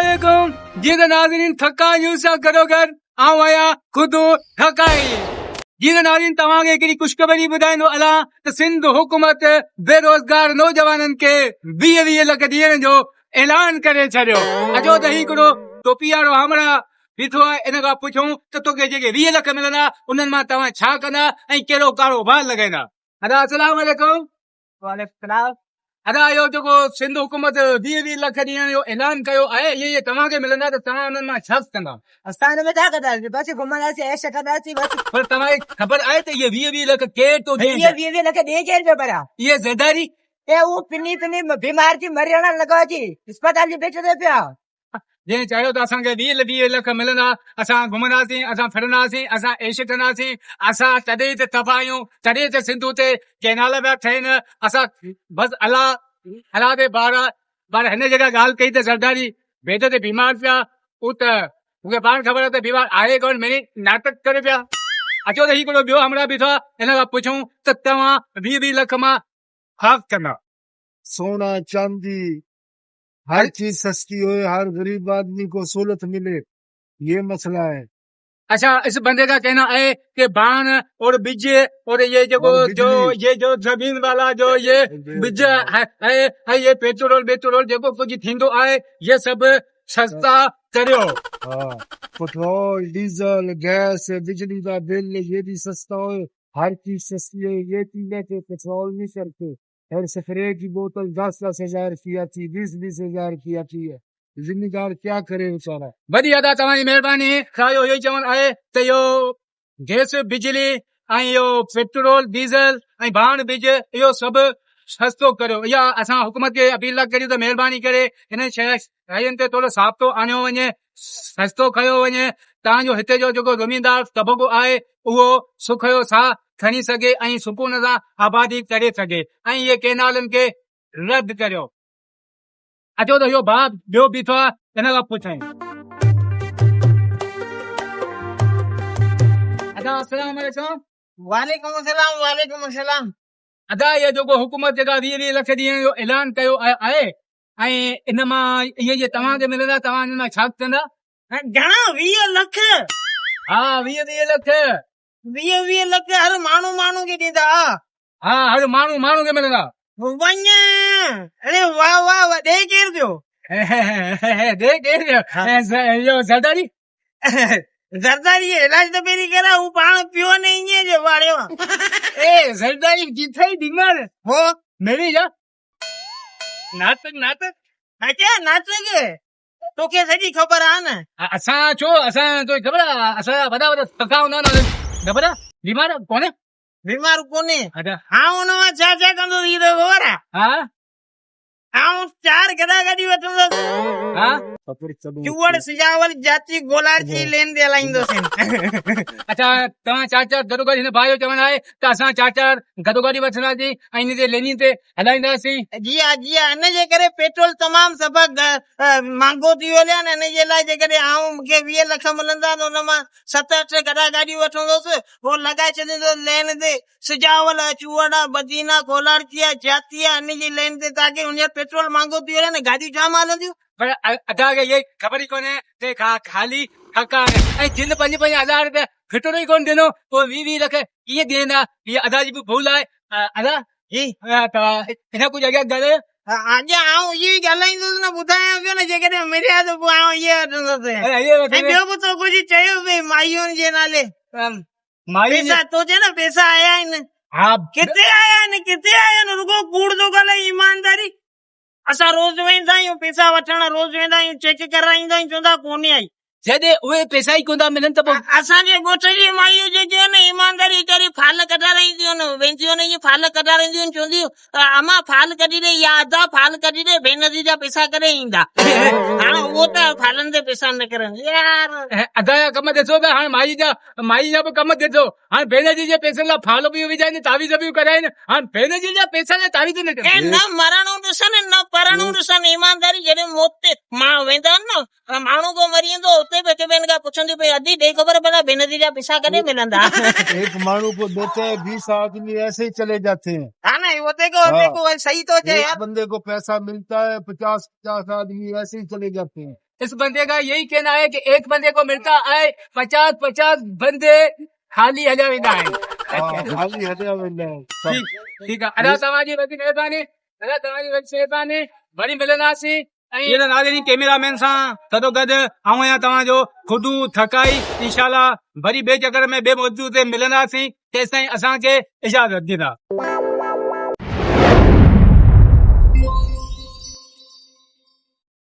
अस्सलामुअलैकुम जी नाज़रीन थका यूसा गरोगर आऊं आया खुद ठकाई जी नाज़रीन तव्हांखे हिकिड़ी ख़ुशख़बरी ॿुधाईंदो अलां त सिंध हुकूमत बेरोज़गार नौजवाननि खे 20 लख ॾियण जो ऐलान करे छॾियो। अचो त हिकिड़ो टोपी वारो हमरा बीठो आहे, इन खां पुछूं त तोखे जेके 20 लख मिलंदा उन्हनि मां तव्हां छा कंदा ऐं कहिड़ो कारोबार लॻाईंदा। अदा अस्सलाम वालेकुम। वालेकुम सलाम। अदा इहो जेको सिंध हुकूमत 20 लख ॾियण जो ऐलान कयो आहे इहे तव्हांखे मिलंदा त तव्हां उन्हनि मां छा कंदा। असां हिन में छा कंदासीं, बस घुमंदासीं, ऐश कंदासीं बस। पर तव्हांखे ख़बर आहे त इहे 20 लख केरु थो ॾिए? इहे 20 लख ॾे केरु पियो भरियां? इहे ज़रदारी ए उहो पिनी बीमार थी मरण लॻो अची अस्पताल जे बेच ते पिया। जंहिं चयो त असांखे 20 लख मिलंदा, असां घुमंदासीं, असां फिरंदासीं, असां ऐश कंदासीं, असां तॾहिं त तबाह आहियूं, तॾहिं त सिंधु ते कैनाल पिया ठहिनि, असां बसि अलाह ते बार हिन जॻह ॻाल्हि कई त ज़रदारी बेद ते बीमार पिया, उहो त मूंखे पाण ख़बर आहे त बीमार आहे कोन, मेरी नाटक करे पिया। अचो त हिकिड़ो ॿियो हमरा बीठो आहे, हिन खां पुछूं त तव्हां 20 लख मां छा कंदा। सोना चांदी हर चीज सस्ती हो, हर गरीब आदमी को सहूलत मिले, ये मसला है। अच्छा, इस बंदे का कहना है कि बाण और बीज और ये जो जमीन वाला जो ये बीज है ये पेट्रोल जेको कुछ थींदो आहे ये सब सस्ता करियो। पेट्रोल डीजल गैस बिजली का बिल ये भी सस्ता हो, हर चीज सस्ती है। ये चीजें के पेट्रोल नहीं चलते, हर स्प्रे की बोतल 10-10 हजार की आती, 20-20 हजार की आती है। जिम्मेदार क्या करे बेचारा। बढ़िया था, तव्हांजी महिरबानी। इहो ई चवणु आहे त इहो गैस बिजली ऐं इहो पेट्रोल डीज़ल ऐं बाण बीज इहो सभु सस्तो करियो। इहा असां हुकूमत खे अपील था करियूं त महिरबानी करे हिन शयुनि ते थोरो साबितो आणियो वञे, सस्तो कयो वञे, तव्हांजो हिते जो जेको ज़मीनदार तबक़ो आहे उहो सुख जो साह खणी सघे ऐं सुकून सां आबादी करे सघे, ऐं इहे कैनालनि खे रद्द करियो। अचो त इहो भाउ ॿियो बीठो आहे, हिन खां पुछां। अदा अस्सलाम वालेकुम। वालेकुम सलाम। वालेकुम सलाम। अदा इहो जेको हुकूमत जेका 20 लख ॾियण जो ऐलान कयो आहे ऐं इन मां इहे जे तव्हांखे मिलंदा तव्हां इन मां छा कंदा। घणा 20 लख? हा 20 लख। 20 लख हर माण्हू खे ॾींदा? हा हर माण्हू खे मिलंदा। वञ अरे वाह वाह वाह। ॾे केरु थियो? दे केरु थियो? इहो ज़रदारी। ज़रदारी इलाज त पहिरीं करा, हू पाण पियो न ईअं जो वाड़ियो ए ज़रदारी जिथे ही बीमार हो मेरी जा नाटक अच्छा नाटक तोखे सॼी ख़बर आहे न। असां छो असां तो ख़बर आहे असां वॾा थका हूंदा न ख़बर आहे बीमार कोन्हे। बीमार कोन्हे? अच्छा हाँ हुन मां छा छा कंदो इहो त ख़बर आहे? हा आऊं 4 गदा गाॾी वठंदुसि। हा चूअड़ सिजावल जाती गोलार जी लेन दे हलाईंदोसीं। अच्छा तव्हां 4 गॾोगॾु हिन भाउ जो चवणु आहे त असां 4 गॾोगॾु वठंदासीं ऐं इन जे लेनी ते हलाईंदासीं। जी हा इन जे करे पेट्रोल तमामु सफ़ा महांगो थी वियो आहे न। इन जे लाइ जेकॾहिं आऊं मूंखे 20 लख मिलंदा त हुन मां 7-8 गॾा गाॾी वठंदुसि, उहो लॻाए छॾींदुसि लेन ते सिजावल चूअड़ा बदीना कोलार जी जाती इन जी लेन ते, ताकि उन पेट्रोल महांगो थी वियो आहे न, गाॾियूं जाम हलंदियूं। पर अदा खे ये ख़बर ई कोन्हे ते खाली ठका ऐं जिन 5-5 हज़ार रुपया फिटरो ई कोन ॾिनो पोइ 20 लख कीअं ॾींदा। हीअ अदा जी बि भूल आहे। अदा जी हिन कुझु अॻियां ॻाल्हायो। अॻियां आऊं इहो ई ॻाल्हाईंदुसि न, ॿुधायां पियो न जेकॾहिं मिलिया त पोइ आऊं इहे वठंदुसि। ऐं ॿियो बि तो कुझु चयो भई मायुनि जे नाले पैसा तो चए न पैसा आया आहिनि। हा किथे आया आहिनि रुगो कूड़ थो ॻाल्हाए। ईमानदारी असां रोज़ वेंदा आहियूं पैसा वठण, रोज़ वेंदा आहियूं चेक कराईंदा आहियूं, चवंदा कोन्हे आई। जॾहिं उहे पैसा ई कोन था मिलनि त पोइ असांजे ॻोठ जी माइयूं जेके आहिनि ईमानदारी वीचारी फाल कढाराईंदियूं आहिनि, वेंदियूं आहिनि ईअं फाल कढाराईंदियूं आहिनि, चवंदियूं अमा फाल कढी ॾे या अदा फाल कढी ॾे, भेनरी जा पैसा करे ईंदा। हाणे उहो त फालनि ते पैसा न करनि यार। अदा जा कम ॾिसो पिया, हाणे माई जा बि कम ॾिसो। हाणे भेनरी जे पैसनि लाइ फाल बि विझाइनि, तावीज़ बि कराइनि। हाणे भेनरी जा पैसा लाइ तावीज़ न कनि। न मरणो ॾिसनि न परणो ॾिसनि। ईमानदारी जॾहिं मौत ते मां वेंदा आहिनि न, माण्हू को मरी वेंदो उते बि हिक ॿिए खां पुछंदी भई अदी ॾे ख़बर भला भेनरी जा पैसा कॾहिं मिलंदा। एक मानू को देते हैं 20 आदमी ऐसे ही चले जाते हैं। हाँ ना होते को सही तो एक बंदे को पैसा मिलता है 50-50 आदमी ऐसे ही चले जाते हैं। इस बंदे का यही कहना है कि एक बंदे को मिलता है 50-50 बंदे खाली हलिया वेंदा आहिनि। हाली हटिया वेंदा आहिनि। ठीक है, अदा तव्हांजी वॾी महिरबानी, अदा तव्हांजी वॾी महिरबानी, वरी मिलंदासीं। ऐं नाज़रीन कैमरामैन सां गॾो गॾु आऊं आहियां तव्हांजो खुदू थकाई। इंशाल्लाह वरी ॿिए चकर में ॿिए मौजूद ते मिलंदासीं। तेसिताईं असांखे इजाज़त ॾींदा।